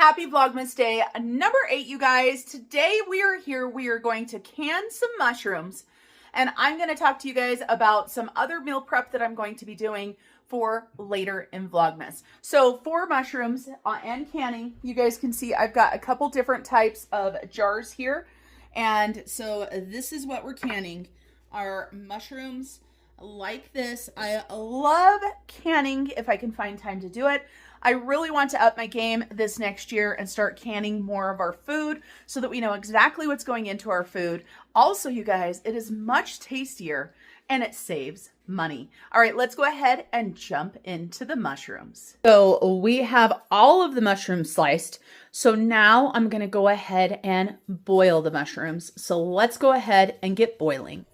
Happy Vlogmas Day number 8, you guys. Today we are here. We are going to can some mushrooms, and I'm going to talk to you guys about some other meal prep that I'm going to be doing for later in Vlogmas. So for mushrooms and canning, you guys can see I've got a couple different types of jars here. And so this is what we're canning, our mushrooms like this. I love canning if I can find time to do it. I really want to up my game this next year and start canning more of our food so that we know exactly what's going into our food. Also, you guys, it is much tastier and it saves money. All right, let's go ahead and jump into the mushrooms. So we have all of the mushrooms sliced. So now I'm going to go ahead and boil the mushrooms. So let's go ahead and get boiling.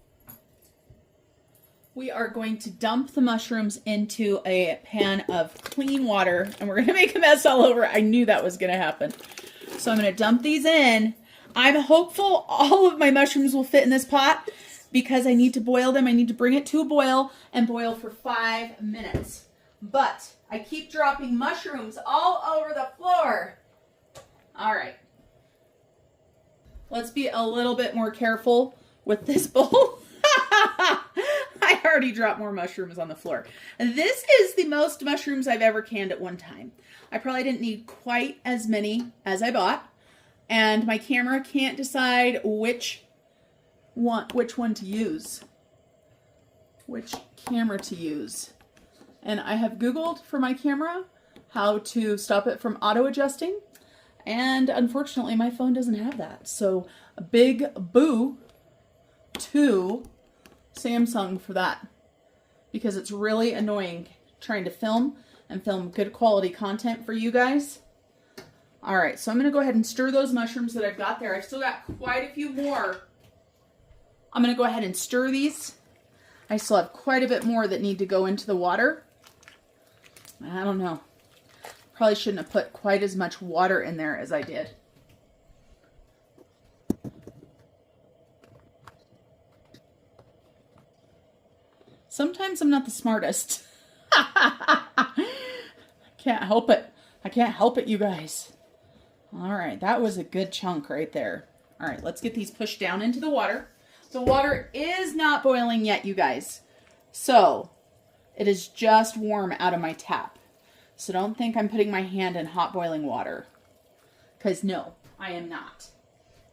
We are going to dump the mushrooms into a pan of clean water, and we're going to make a mess all over. I knew that was going to happen. So I'm going to dump these in. I'm hopeful all of my mushrooms will fit in this pot because I need to boil them. I need to bring it to a boil and boil for 5 minutes. But I keep dropping mushrooms all over the floor. All right. Let's be a little bit more careful with this bowl. I already dropped more mushrooms on the floor. This is the most mushrooms I've ever canned at one time. I probably didn't need quite as many as I bought, and my camera can't decide which one to use, which camera to use. And I have Googled for my camera how to stop it from auto adjusting, and unfortunately my phone doesn't have that. So a big boo to Samsung for that, because it's really annoying trying to film good quality content for you guys. All right, so I'm going to go ahead and stir those mushrooms that I've got there. I've still got quite a few more. I'm going to go ahead and stir these. I still have quite a bit more that need to go into the water. I don't know. Probably shouldn't have put quite as much water in there as I did. Sometimes I'm not the smartest. I can't help it. I can't help it, you guys. All right, that was a good chunk right there. All right, let's get these pushed down into the water. The water is not boiling yet, you guys. So it is just warm out of my tap. So don't think I'm putting my hand in hot boiling water, because no, I am not.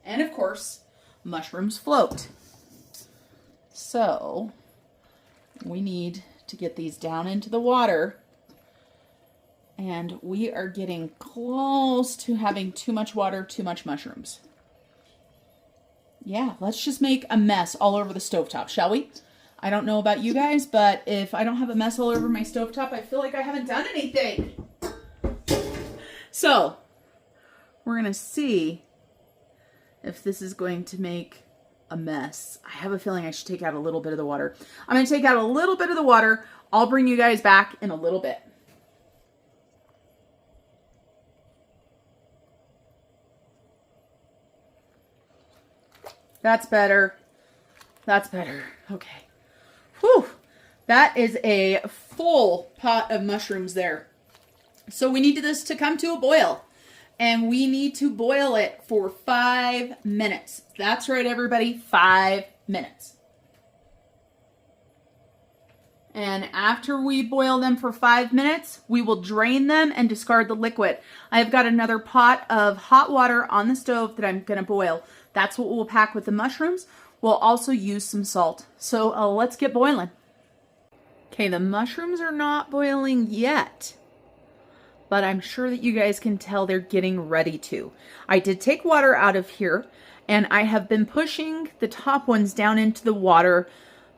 And of course, mushrooms float. So we need to get these down into the water, and we are getting close to having too much water, too much mushrooms. Yeah, let's just make a mess all over the stovetop, shall we? I don't know about you guys, but if I don't have a mess all over my stovetop, I feel like I haven't done anything. So we're gonna see if this is going to make a mess. I have a feeling I should take out a little bit of the water. I'm going to take out a little bit of the water. I'll bring you guys back in a little bit. That's better. That's better. Okay. Whew. That is a full pot of mushrooms there. So we need this to come to a boil. And we need to boil it for 5 minutes. That's right, everybody, 5 minutes. And after we boil them for 5 minutes, we will drain them and discard the liquid. I've got another pot of hot water on the stove that I'm going to boil. That's what we'll pack with the mushrooms. We'll also use some salt. So let's get boiling. Okay, the mushrooms are not boiling yet, but I'm sure that you guys can tell they're getting ready to. I did take water out of here, and I have been pushing the top ones down into the water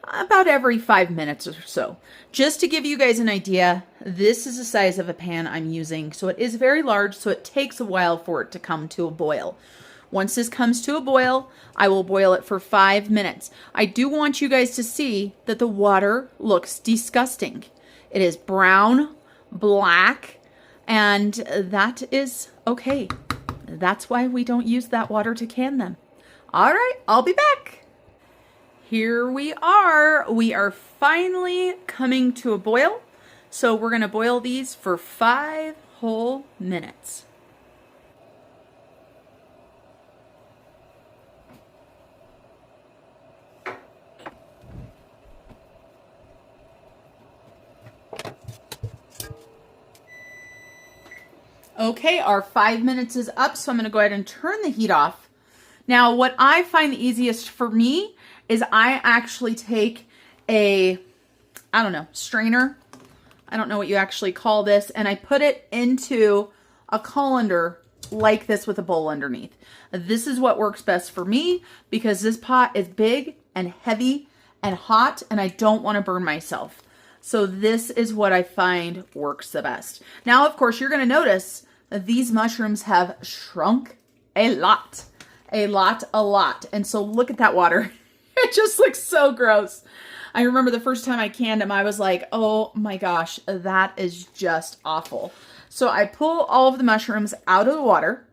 about every 5 minutes or so. Just to give you guys an idea, this is the size of a pan I'm using, so it is very large, so it takes a while for it to come to a boil. Once this comes to a boil, I will boil it for 5 minutes. I do want you guys to see that the water looks disgusting. It is brown, black, and that is okay. That's why we don't use that water to can them. All right, I'll be back. Here we are. We are finally coming to a boil. So we're going to boil these for 5 whole minutes. Okay, our 5 minutes is up, so I'm going to go ahead and turn the heat off. Now, what I find the easiest for me is I actually take a, I don't know, strainer. I don't know what you actually call this. And I put it into a colander like this with a bowl underneath. This is what works best for me because this pot is big and heavy and hot and I don't want to burn myself. So this is what I find works the best. Now, of course, you're going to notice that these mushrooms have shrunk a lot. A lot. And so look at that water. It just looks so gross. I remember the first time I canned them, I was like, oh my gosh, that is just awful. So I pull all of the mushrooms out of the water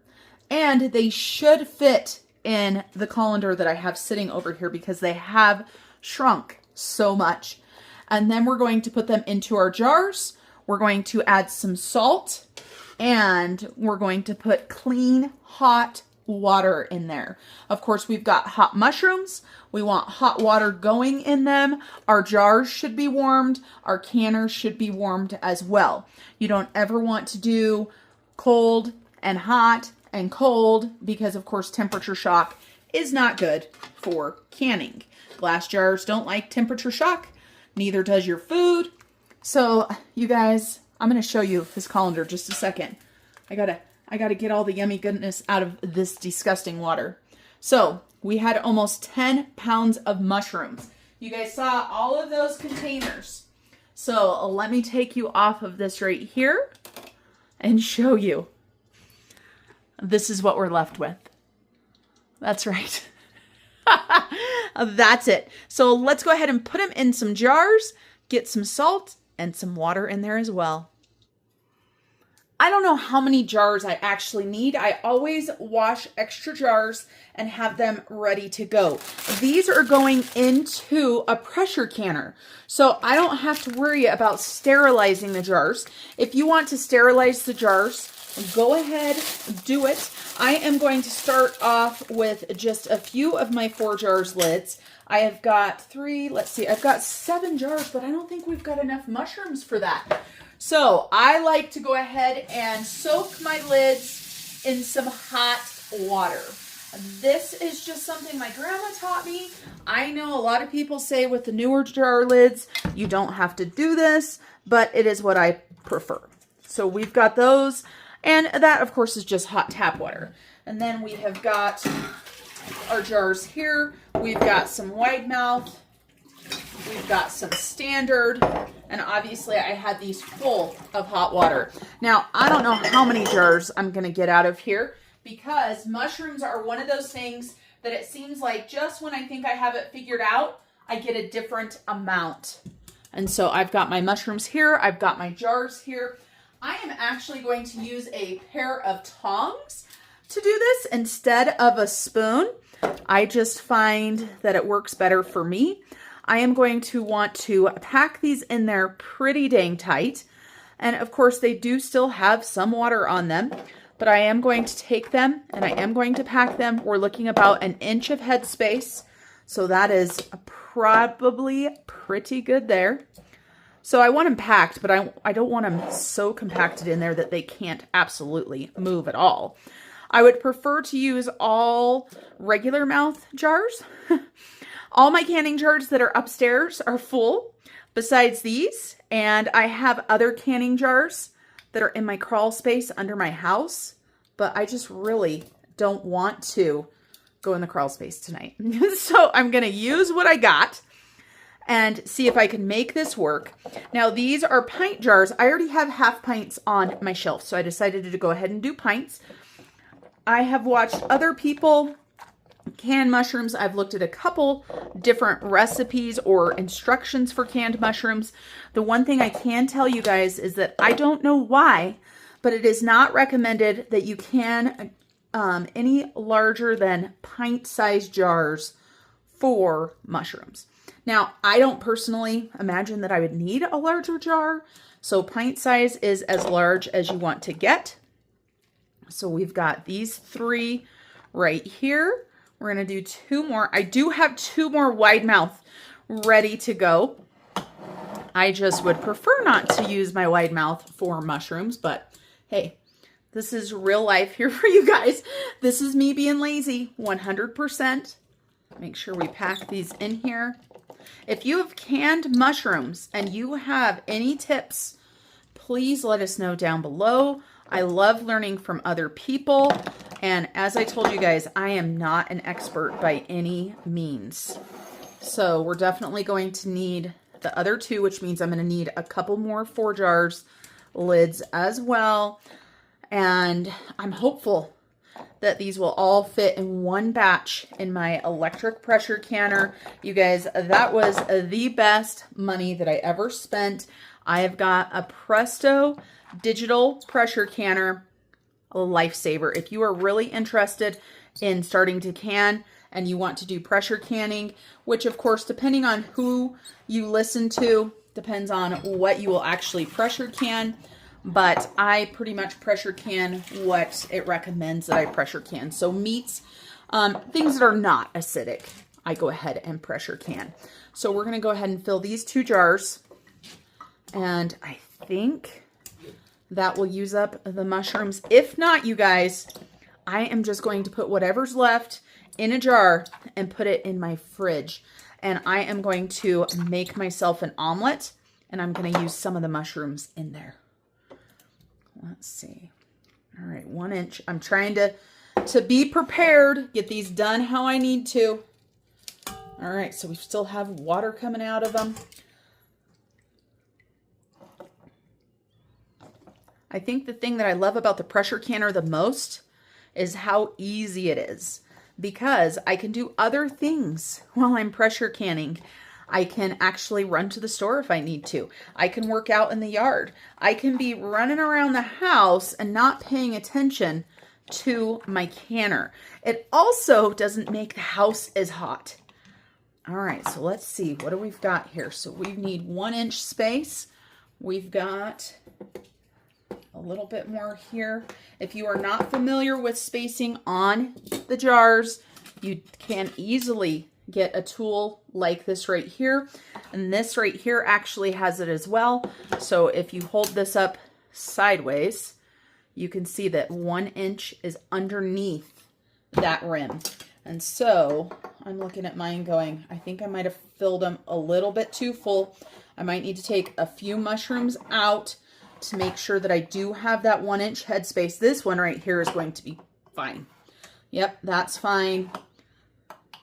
and they should fit in the colander that I have sitting over here because they have shrunk so much. And then we're going to put them into our jars. We're going to add some salt and we're going to put clean, hot water in there. Of course, we've got hot mushrooms. We want hot water going in them. Our jars should be warmed. Our canners should be warmed as well. You don't ever want to do cold and hot and cold because, of course, temperature shock is not good for canning. Glass jars don't like temperature shock. Neither does your food. So, you guys, I'm going to show you this colander just a second. I gotta get all the yummy goodness out of this disgusting water. So we had almost 10 pounds of mushrooms. You guys saw all of those containers. So let me take you off of this right here and show you. This is what we're left with. That's right. That's it. So let's go ahead and put them in some jars, get some salt and some water in there as well. I don't know how many jars I actually need. I always wash extra jars and have them ready to go. These are going into a pressure canner, so I don't have to worry about sterilizing the jars. If you want to sterilize the jars, go ahead, do it. I am going to start off with just a few of my 4 jars lids. I have got 3, let's see, I've got 7 jars, but I don't think we've got enough mushrooms for that. So I like to go ahead and soak my lids in some hot water. This is just something my grandma taught me. I know a lot of people say with the newer jar lids, you don't have to do this, but it is what I prefer. So we've got those, and that of course is just hot tap water. And then we have got our jars here. We've got some wide mouth. We've got some standard, and obviously I had these full of hot water. Now, I don't know how many jars I'm going to get out of here because mushrooms are one of those things that it seems like just when I think I have it figured out, I get a different amount. And so I've got my mushrooms here. I've got my jars here. I am actually going to use a pair of tongs to do this instead of a spoon. I just find that it works better for me. I am going to want to pack these in there pretty dang tight. And of course, they do still have some water on them, but I am going to take them and I am going to pack them. We're looking about 1 inch of headspace. So that is probably pretty good there. So I want them packed, but I don't want them so compacted in there that they can't absolutely move at all. I would prefer to use all regular mouth jars. All my canning jars that are upstairs are full besides these, and I have other canning jars that are in my crawl space under my house, but I just really don't want to go in the crawl space tonight. So I'm going to use what I got and see if I can make this work. Now these are pint jars. I already have half pints on my shelf, so I decided to go ahead and do pints. I have watched other people canned mushrooms. I've looked at a couple different recipes or instructions for canned mushrooms. The one thing I can tell you guys is that I don't know why, but it is not recommended that you can any larger than pint-sized jars for mushrooms. Now, I don't personally imagine that I would need a larger jar, so pint size is as large as you want to get. So we've got these 3 right here. We're going to do 2 more. I do have 2 more wide mouth ready to go. I just would prefer not to use my wide mouth for mushrooms, but hey, This is real life here for you guys. This is me being lazy, 100%. Make sure we pack these in here. If you have canned mushrooms and you have any tips, please let us know down below. I love learning from other people. And as I told you guys, I am not an expert by any means. So we're definitely going to need the other two, which means I'm going to need a couple more 4 jars lids as well. And I'm hopeful that these will all fit in one batch in my electric pressure canner. You guys, that was the best money that I ever spent. I have got a Presto digital pressure canner, a lifesaver. If you are really interested in starting to can and you want to do pressure canning, which of course, depending on who you listen to, depends on what you will actually pressure can. But I pretty much pressure can what it recommends that I pressure can. So meats, things that are not acidic, I go ahead and pressure can. So we're going to go ahead and fill these 2 jars. And I think that will use up the mushrooms. If not, you guys, I am just going to put whatever's left in a jar and put it in my fridge. And I am going to make myself an omelet, and I'm going to use some of the mushrooms in there. Let's see. All right, 1 inch. I'm trying to be prepared, get these done how I need to. All right, so we still have water coming out of them. I think the thing that I love about the pressure canner the most is how easy it is, because I can do other things while I'm pressure canning. I can actually run to the store if I need to. I can work out in the yard. I can be running around the house and not paying attention to my canner. It also doesn't make the house as hot. All right, so let's see. What do we've got here? So we need 1 inch space. We've got a little bit more here. If you are not familiar with spacing on the jars, you can easily get a tool like this right here. And this right here actually has it as well. So if you hold this up sideways, you can see that 1 inch is underneath that rim. And so I'm looking at mine going, I think I might have filled them a little bit too full. I might need to take a few mushrooms out to make sure that I do have that 1 inch headspace. This one right here is going to be fine. Yep, that's fine.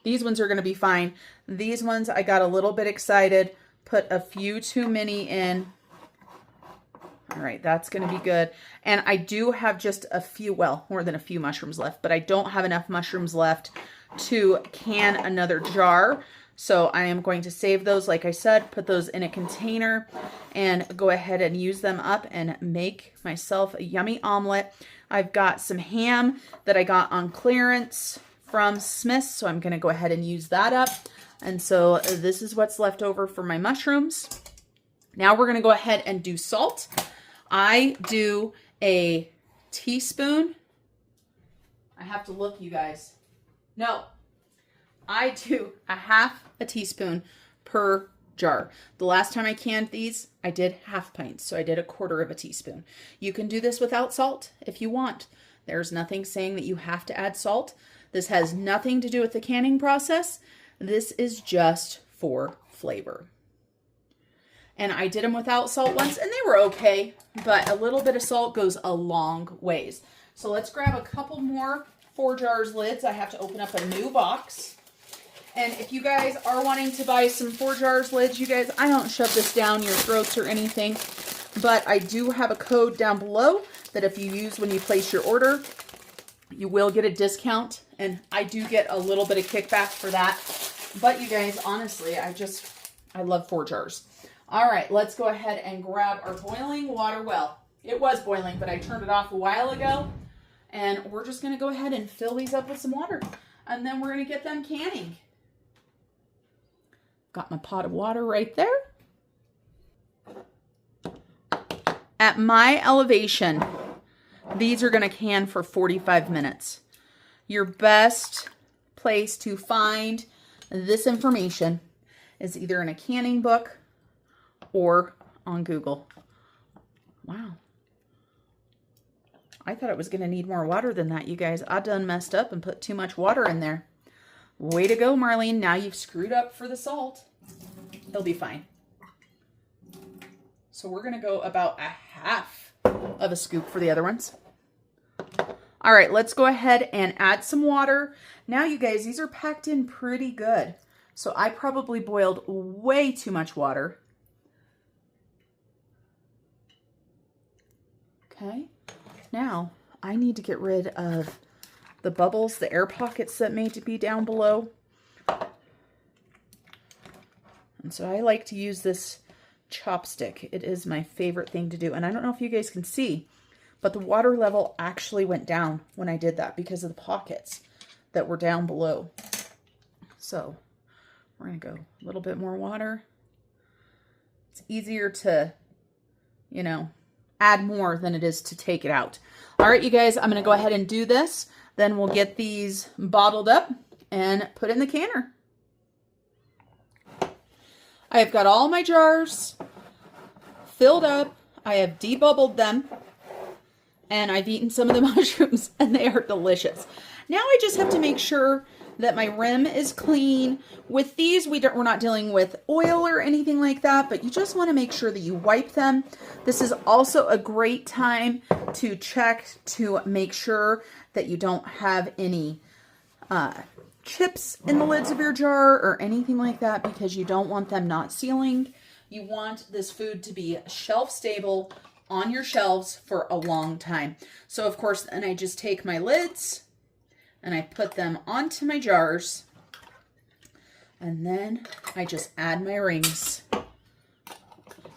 These ones are going to be fine. These ones, I got a little bit excited, put a few too many in. All right, that's going to be good. And I do have just a few, well, more than a few mushrooms left, but I don't have enough mushrooms left to can another jar. So I am going to save those, like I said, put those in a container and go ahead and use them up and make myself a yummy omelet. I've got some ham that I got on clearance from Smith's, so I'm going to go ahead and use that up. And so this is what's left over for my mushrooms. Now we're going to go ahead and do salt. I do a teaspoon. I have to look, you guys. No, I do a half a teaspoon per jar. The last time I canned these, I did half pints, so I did 1/4 of a teaspoon. You can do this without salt if you want. There's nothing saying that you have to add salt. This has nothing to do with the canning process. This is just for flavor. And I did them without salt once, and they were okay, but a little bit of salt goes a long ways. So let's grab a couple more 4 jars lids. I have to open up a new box. And if you guys are wanting to buy some 4 jars lids, you guys, I don't shove this down your throats or anything, but I do have a code down below that if you use when you place your order, you will get a discount, and I do get a little bit of kickback for that. But you guys, honestly, I love 4 jars. All right, let's go ahead and grab our boiling water well. It was boiling, but I turned it off a while ago, and we're just going to go ahead and fill these up with some water, and then we're going to get them canning. Got my pot of water right there. At my elevation, these are going to can for 45 minutes. Your best place to find this information is either in a canning book or on Google. Wow. I thought it was going to need more water than that, you guys. I done messed up and put too much water in there. Way to go, Marlene. Now you've screwed up for the salt. It'll be fine. So we're going to go about a half of a scoop for the other ones. All right, let's go ahead and add some water. Now, you guys, these are packed in pretty good. So I probably boiled way too much water. Okay. Now, I need to get rid of the bubbles, the air pockets that may be down below. And so I like to use this chopstick. It is my favorite thing to do. And I don't know if you guys can see, but the water level actually went down when I did that because of the pockets that were down below. So we're going to go a little bit more water. It's easier to, you know, add more than it is to take it out. All right, you guys, I'm going to go ahead and do this. Then we'll get these bottled up and put in the canner. I have got all my jars filled up. I have debubbled them. And I've eaten some of the mushrooms and they are delicious. Now I just have to make sure that my rim is clean. With these, we're not dealing with oil or anything like that, but you just want to make sure that you wipe them. This is also a great time to check to make sure that you don't have any chips in the lids of your jar or anything like that, because you don't want them not sealing. You want this food to be shelf stable on your shelves for a long time. So of course, then I just take my lids and I put them onto my jars, and then I just add my rings.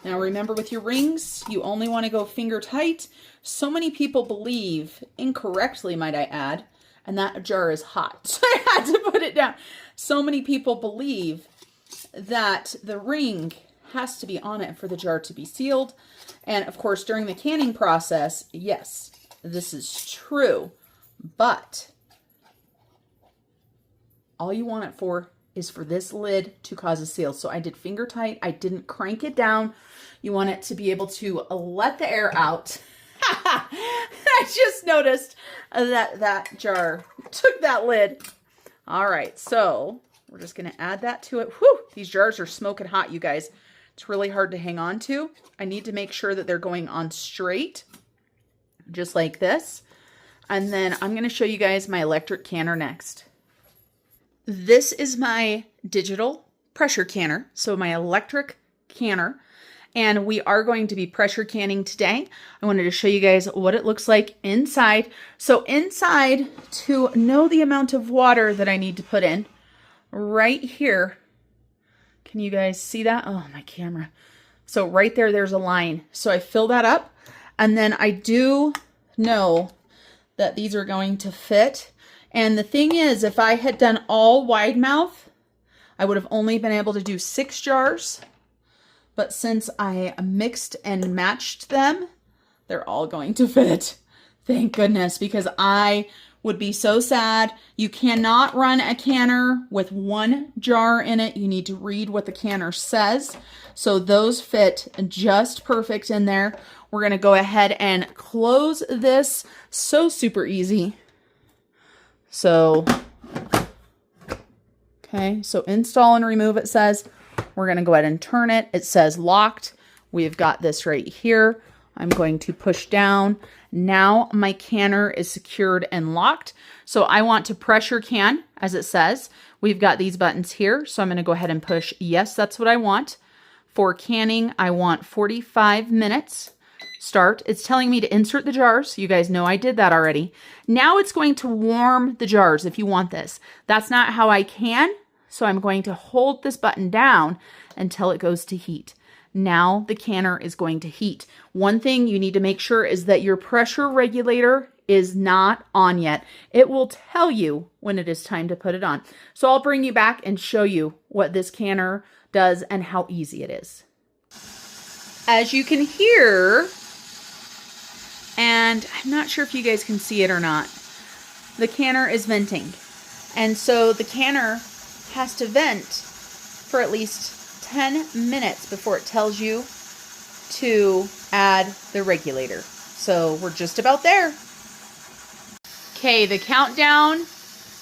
Now remember, with your rings, you only want to go finger tight. So many people believe, incorrectly might I add, and that jar is hot, so I had to put it down. So many people believe that the ring has to be on it for the jar to be sealed. And of course, during the canning process, yes, this is true, but all you want it for is for this lid to cause a seal. So I did finger tight. I didn't crank it down. You want it to be able to let the air out. I just noticed that that jar took that lid. All right, so we're just going to add that to it. Whew, these jars are smoking hot, you guys. It's really hard to hang on to. I need to make sure that they're going on straight, just like this. And then I'm going to show you guys my electric canner next. This is my digital pressure canner, so my electric canner. And we are going to be pressure canning today. I wanted to show you guys what it looks like inside. So inside, to know the amount of water that I need to put in, right here, can you guys see that? Oh, my camera. So right there, there's a line. So I fill that up, and then I do know that these are going to fit. And the thing is, if I had done all wide mouth, I would have only been able to do 6 jars. But since I mixed and matched them, they're all going to fit. Thank goodness, because I would be so sad. You cannot run a canner with 1 jar in it. You need to read what the canner says. So those fit just perfect in there. We're going to go ahead and close this. So super easy. So, okay, so install and remove, it says. We're going to go ahead and turn it. It says locked. We've got this right here. I'm going to push down. Now my canner is secured and locked. So I want to pressure can, as it says. We've got these buttons here. So I'm going to go ahead and push yes, that's what I want. For canning, I want 45 minutes. Start. It's telling me to insert the jars. You guys know I did that already. Now it's going to warm the jars if you want this. That's not how I can. So I'm going to hold this button down until it goes to heat. Now the canner is going to heat. One thing you need to make sure is that your pressure regulator is not on yet. It will tell you when it is time to put it on. So I'll bring you back and show you what this canner does and how easy it is. As you can hear, and I'm not sure if you guys can see it or not, the canner is venting. And so the canner has to vent for at least 10 minutes before it tells you to add the regulator. So we're just about there. Okay, the countdown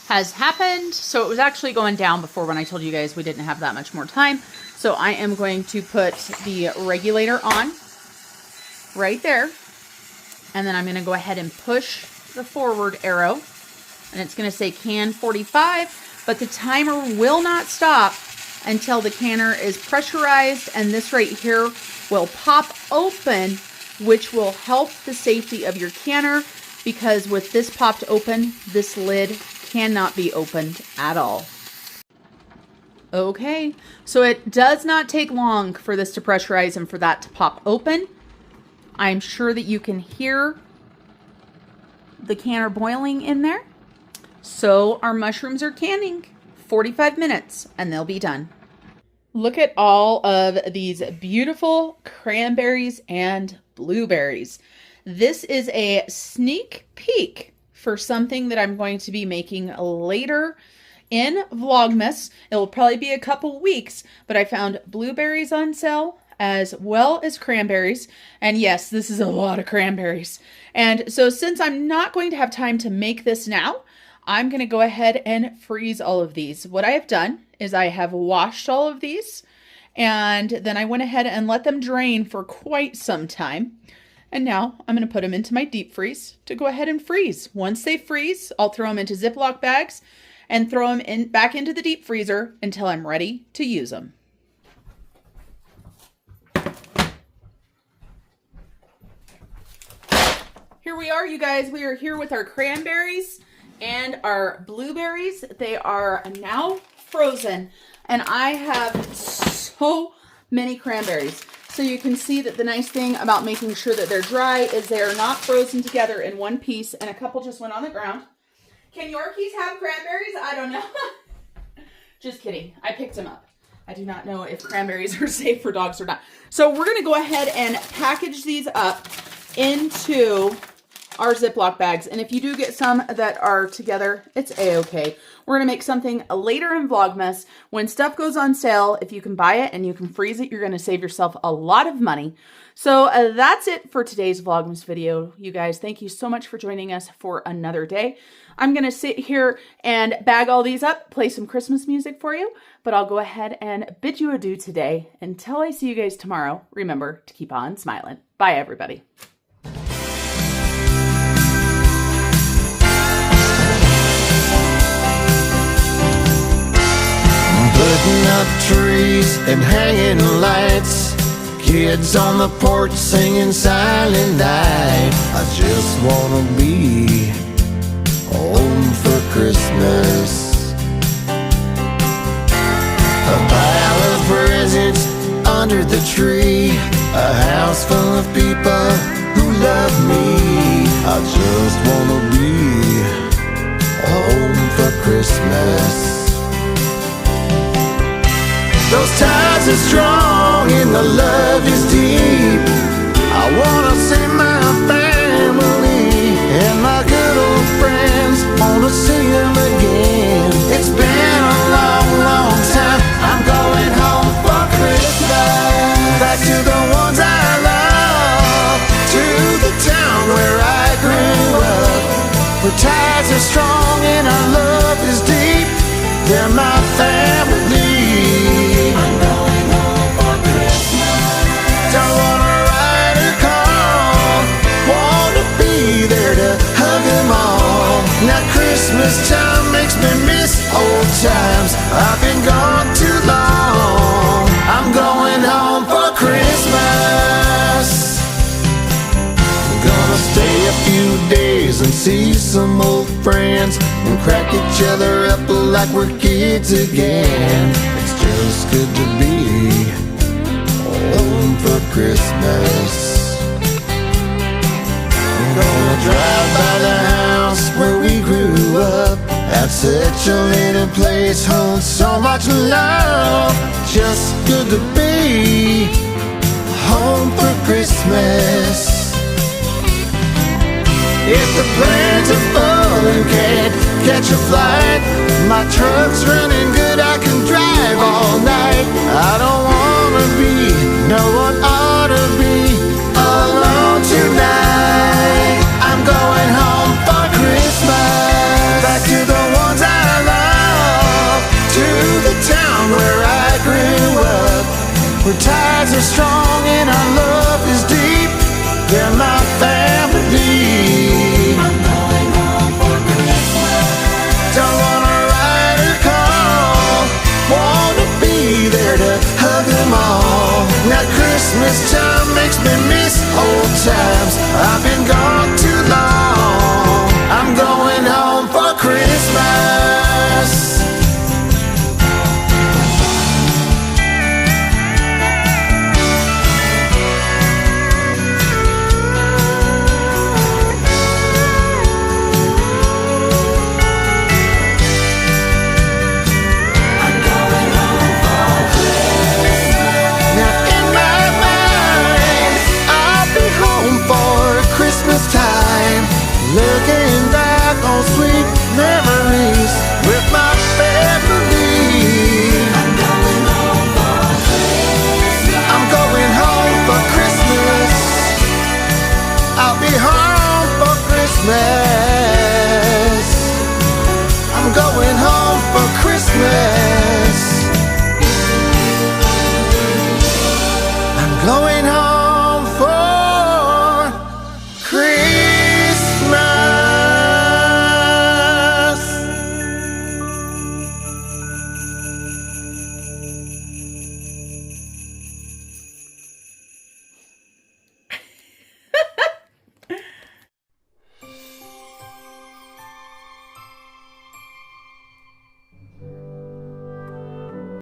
has happened. So it was actually going down before when I told you guys we didn't have that much more time. So I am going to put the regulator on right there. And then I'm going to go ahead and push the forward arrow. And it's going to say can 45, but the timer will not stop until the canner is pressurized. And this right here will pop open, which will help the safety of your canner, because with this popped open, this lid cannot be opened at all. Okay, so it does not take long for this to pressurize and for that to pop open. I'm sure that you can hear the canner boiling in there. So our mushrooms are canning 45 minutes and they'll be done. Look at all of these beautiful cranberries and blueberries. This is a sneak peek for something that I'm going to be making later in Vlogmas. It will probably be a couple weeks, but I found blueberries on sale as well as cranberries. And yes, this is a lot of cranberries. And so since I'm not going to have time to make this now, I'm going to go ahead and freeze all of these. What I have done is I have washed all of these, and then I went ahead and let them drain for quite some time. And now I'm going to put them into my deep freeze to go ahead and freeze. Once they freeze, I'll throw them into Ziploc bags and throw them back into the deep freezer until I'm ready to use them. Here we are, you guys. We are here with our cranberries and our blueberries. They are now frozen, and I have so many cranberries. So you can see that the nice thing about making sure that they're dry is they are not frozen together in one piece, and a couple just went on the ground. Can Yorkies have cranberries? I don't know. Just kidding. I picked them up. I do not know if cranberries are safe for dogs or not. So we're going to go ahead and package these up into our Ziploc bags. And if you do get some that are together, it's a-okay. We're going to make something later in Vlogmas. When stuff goes on sale, if you can buy it and you can freeze it, you're going to save yourself a lot of money. So that's it for today's Vlogmas video. You guys, thank you so much for joining us for another day. I'm going to sit here and bag all these up, play some Christmas music for you, but I'll go ahead and bid you adieu today. Until I see you guys tomorrow, remember to keep on smiling. Bye, everybody. Putting up trees and hanging lights, kids on the porch singing Silent Night. I just wanna be home for Christmas. A pile of presents under the tree, a house full of people who love me. I just wanna be home for Christmas. Those ties are strong and the love is deep. I wanna see my family and my good old friends. Wanna see them again. It's been a long, long time. I'm going home for Christmas. Back to the ones I love, to the town where I grew up. Where ties are strong and our love is deep. They're my family. I'm going home for Christmas. Don't wanna ride a car, wanna be there to hug them all. Now Christmas time makes me miss old times. I've been gone too long. I'm going home for Christmas. Gonna stay a few days and see some old friends and crack each other up like we're kids again. It's just good to be home for Christmas. I'm gonna drive by the house where we grew up. That's such a little place, holds so much love. Just good to be home for Christmas. If the plans are full and can't catch a flight, my truck's running good, I can drive all night. I don't wanna be no one